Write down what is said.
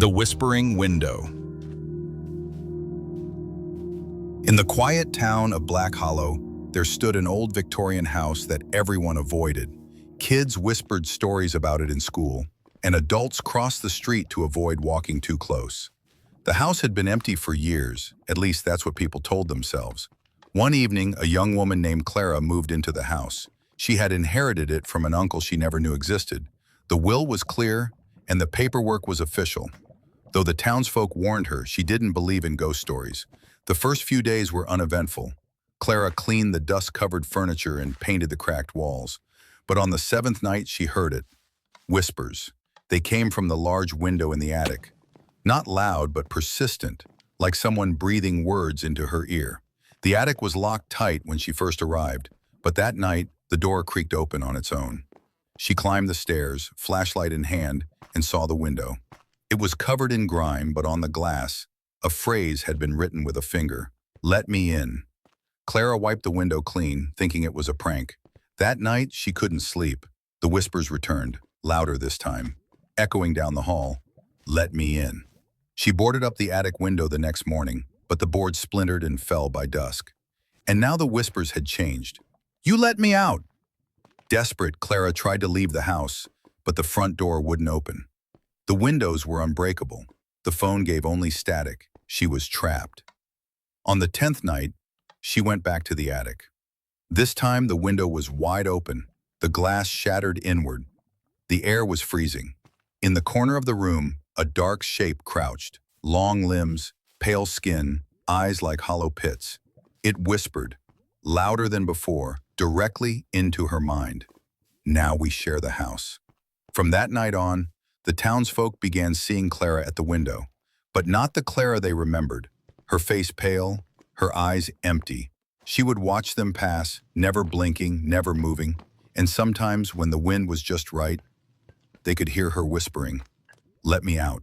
The Whispering Window. In the quiet town of Black Hollow, there stood an old Victorian house that everyone avoided. Kids whispered stories about it in school, and adults crossed the street to avoid walking too close. The house had been empty for years, at least that's what people told themselves. One evening, a young woman named Clara moved into the house. She had inherited it from an uncle she never knew existed. The will was clear, and the paperwork was official. Though the townsfolk warned her, she didn't believe in ghost stories. The first few days were uneventful. Clara cleaned the dust-covered furniture and painted the cracked walls. But on the seventh night, she heard it. Whispers. They came from the large window in the attic. Not loud, but persistent, like someone breathing words into her ear. The attic was locked tight when she first arrived, but that night, the door creaked open on its own. She climbed the stairs, flashlight in hand, and saw the window. It was covered in grime, but on the glass, a phrase had been written with a finger. "Let me in." Clara wiped the window clean, thinking it was a prank. That night, she couldn't sleep. The whispers returned, louder this time, echoing down the hall. "Let me in." She boarded up the attic window the next morning, but the board splintered and fell by dusk. And now the whispers had changed. "You let me out!" Desperate, Clara tried to leave the house, but the front door wouldn't open. The windows were unbreakable. The phone gave only static. She was trapped. On the 10th night, she went back to the attic. This time, the window was wide open, the glass shattered inward. The air was freezing. In the corner of the room, a dark shape crouched, long limbs, pale skin, eyes like hollow pits. It whispered, louder than before, directly into her mind. "Now we share the house." From that night on, the townsfolk began seeing Clara at the window, but not the Clara they remembered. Her face pale, her eyes empty. She would watch them pass, never blinking, never moving, and sometimes when the wind was just right, they could hear her whispering, "Let me out."